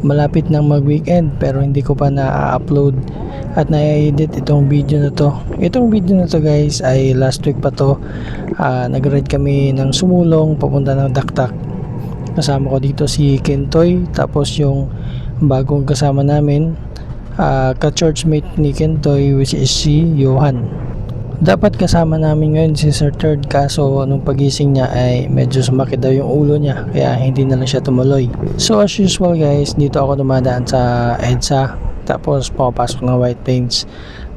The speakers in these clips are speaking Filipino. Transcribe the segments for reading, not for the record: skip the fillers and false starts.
malapit nang mag-weekend pero hindi ko pa na-upload at na-edit itong video na to. Itong video na to guys ay last week pa to. Nag-ride kami ng Sumulong papunta ng Dakdak. Kasama ko dito si Kentoy, tapos yung bagong kasama namin, ka-churchmate ni Kentoy, which is si Johan. Dapat kasama namin ngayon si Sir Third, kaso nung pagising niya ay medyo sumakit daw yung ulo niya kaya hindi na lang siya tumuloy. So as usual guys, dito ako dumadaan sa EDSA tapos pumapasok ng White Plains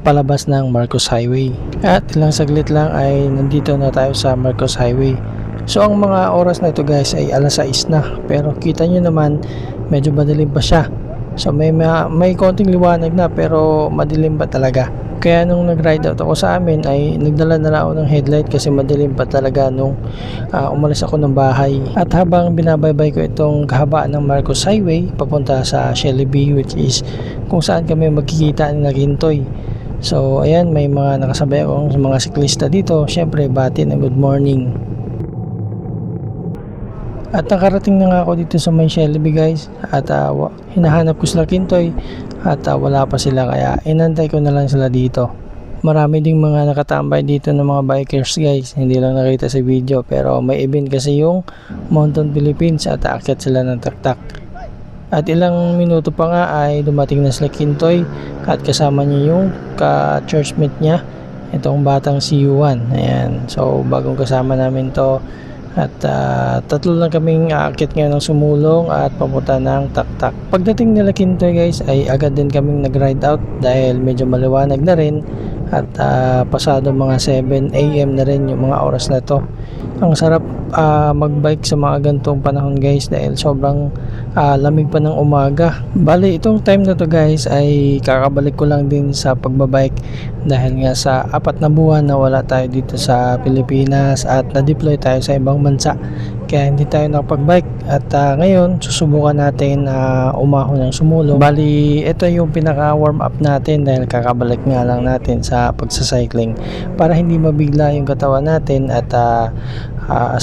palabas ng Marcos Highway. At ilang saglit lang ay nandito na tayo sa Marcos Highway. So ang mga oras na ito guys ay alas 6 na, pero kita nyo naman medyo madilim pa siya. So may konting liwanag na pero madilim pa talaga. Kaya nung nag-ride out ako sa amin ay nagdala na lang ako ng headlight kasi madilim pa talaga nung umalis ako ng bahay. At habang binabaybay ko itong kahabaan ng Marcos Highway papunta sa Shelby, which is kung saan kami magkikita ni Nagintoy. So ayan, may mga nakasabay akong mga siklista dito. Syempre bati na good morning. At nakarating na nga ako dito sa may Shelby guys, at hinahanap ko sila Kintoy at wala pa sila kaya inantay ko na lang sila dito. Marami ding mga nakatambay dito ng mga bikers guys, hindi lang nakita sa video, pero may event kasi yung Mountain Philippines at aakyat sila ng taktak. At ilang minuto pa nga ay dumating na sila Kintoy at kasama niya yung ka-churchmate niya, itong batang si Yuan. Ayan, so bagong kasama namin to. At tatlo lang kaming aakyat ngayon ng Sumulong at papunta ng Taktak. Pagdating nila Kintoy guys ay agad din kaming nag-ride out dahil medyo maliwanag na rin at pasado mga 7 AM na rin yung mga oras na to. Ang sarap magbike sa mga gantong panahon guys dahil sobrang lamig pa ng umaga. Bali itong time na to guys ay kakabalik ko lang din sa pagbabike dahil nga sa 4 na buwan na wala tayo dito sa Pilipinas at na-deploy tayo sa ibang bansa kaya hindi tayo nakapagbike. At ngayon susubukan natin umahon ng Sumulong. Bali ito yung pinaka warm up natin dahil kakabalik nga lang natin sa pagsacycling para hindi mabigla yung katawan natin at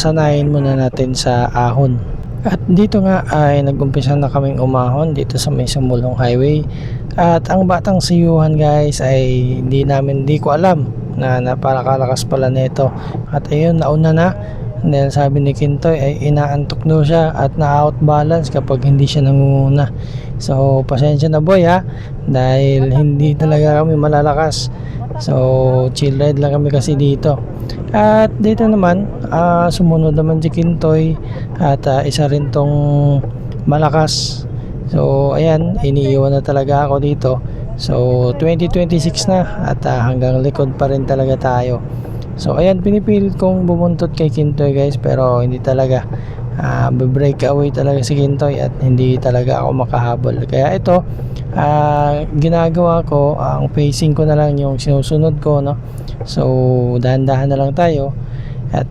sanayin muna natin sa ahon. At dito nga ay nag-umpisa na kaming umahon dito sa may Sumulong Highway. At ang batang si Yuhan guys ay hindi ko alam na napakalakas pala nito. At ayun, nauna na dahil sabi ni Kintoy ay inaantok daw siya at na-outbalance kapag hindi siya nangunguna. So pasensya na boy ha, dahil hindi talaga kami malalakas. So chill ride lang kami kasi dito. At dito naman sumunod naman si Kintoy at isa rin tong malakas. So ayan, iniiwan na talaga ako dito. So 2026 na at hanggang likod pa rin talaga tayo. So ayan, pinipilit kong bumuntot kay Kintoy guys pero hindi talaga. Break away talaga si Kintoy at hindi talaga ako makahabol. Kaya ito ginagawa ko, ang pacing ko na lang yung sinusunod ko, no? So dahan-dahan na lang tayo. At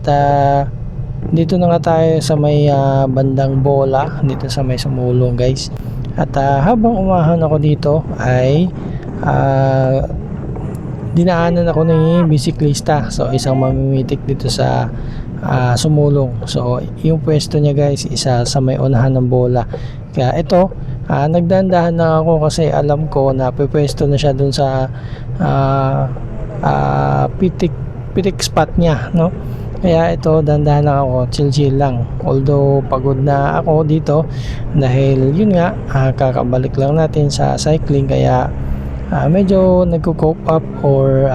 dito na nga tayo sa may bandang bola dito sa may Sumulong guys. At habang umahon ako dito ay dinaanan ako ng bisiklista. So isang mamimitik dito sa Sumulong. So yung pwesto niya guys isa sa may unahan ng bola. Kaya ito nagdandahan na ako kasi alam ko na pwesto na siya dun sa pitik spot niya, no? Kaya ito dandahan lang ako, chill lang. Although pagod na ako dito dahil yun nga kakabalik lang natin sa cycling kaya medyo nagko-cope up or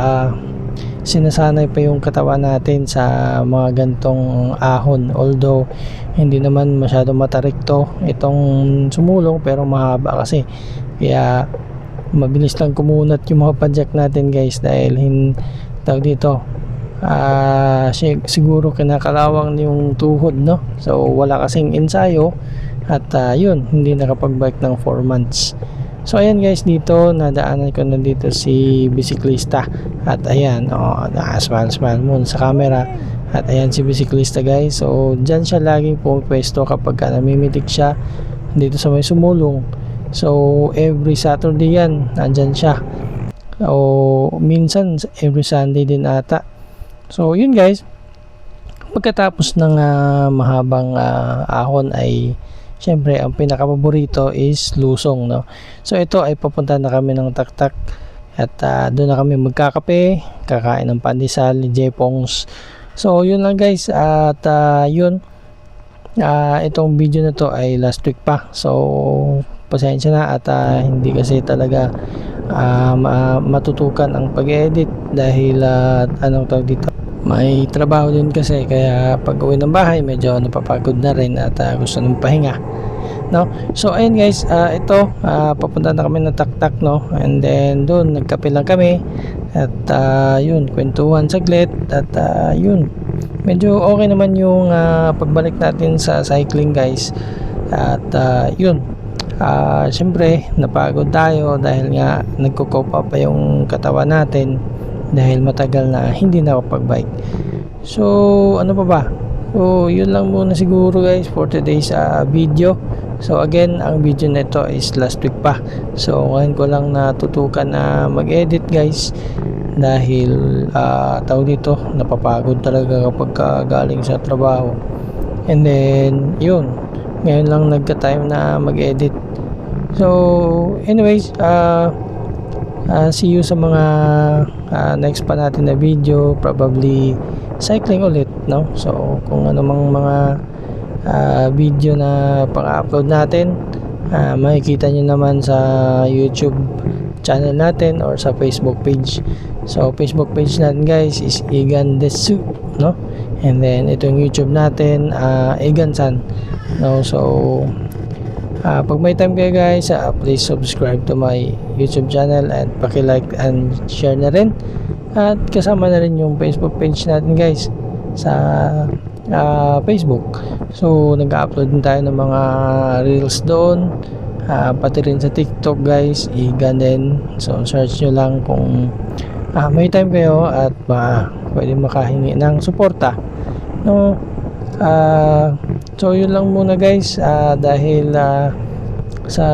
sinasanay pa yung katawan natin sa mga gantong ahon. Although hindi naman masyado matarik to itong Sumulong pero mahaba kasi kaya mabilis lang kumunat yung mga padjak natin guys dahil tawag dito siguro kinakalawang yung tuhod, no? So wala kasing ensayo at yun, hindi nakapag-bike ng 4 months. So ayan guys, dito nadaanan ko na dito si bisiklista at ayan, smile muna sa camera. At ayan si bisiklista guys. So dyan siya laging pumipwesto kapag namimitik siya dito sa may Sumulong. So every Saturday yan nandyan siya, o minsan every Sunday din ata. So yun guys, pagkatapos ng mahabang ahon ay syempre ang pinakapaborito is lusong, no. So ito ay papunta na kami ng Taktak at doon na kami magkakape, kakain ng pandesal ni Jepongs. So yun lang guys, at yun, itong video na to ay last week pa, so pasensya na at hindi kasi talaga matutukan ang pag-edit dahil anong tawag dito, may trabaho din kasi, kaya pag uwi ng bahay medyo napapagod na rin at gusto ng pahinga, no. So ayun guys, ito papunta na kami ng Taktak, no, and then doon nagkape lang kami at yun, kwentuhan saglit at yun, medyo okay naman yung pagbalik natin sa cycling guys. At yun, syempre napagod tayo dahil nga nagko-cope up pa yung katawan natin dahil matagal na hindi nakapag-bike. So ano pa ba, so yun lang muna siguro guys for today's video. So again, ang video na ito is last week pa, so ngayon ko lang natutukan na mag-edit guys dahil tawag dito, napapagod talaga kapag galing sa trabaho. And then yun, ngayon lang nagka-time na mag-edit. So anyways, see you sa mga next pa natin na video, probably cycling ulit, no. So kung ano mang mga video na pang-upload natin, makikita nyo naman sa YouTube channel natin or sa Facebook page. So Facebook page natin guys is Egan Desu, no, and then itong YouTube natin Egan San, no. So pag may time kayo guys, please subscribe to my YouTube channel and paki-like and share na rin, at kasama na rin yung Facebook page natin guys sa Facebook. So nag-upload din tayo ng mga reels doon, pati rin sa TikTok guys, Egan din. So search nyo lang kung may time kayo at pwede makahingi ng suporta, no. So yun lang muna guys, dahil sa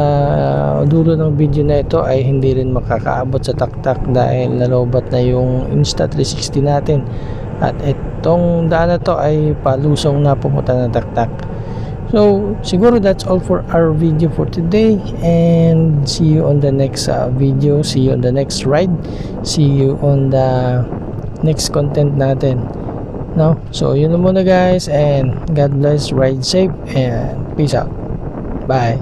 dulo ng video na ito ay hindi rin makakaabot sa Taktak dahil nalobat na yung Insta360 natin, at itong daan na to ay palusong na pumunta ng Taktak. So siguro that's all for our video for today, and see you on the next video, see you on the next ride, see you on the next content natin, no. So yun na muna guys, and God bless, ride safe, and peace out, bye.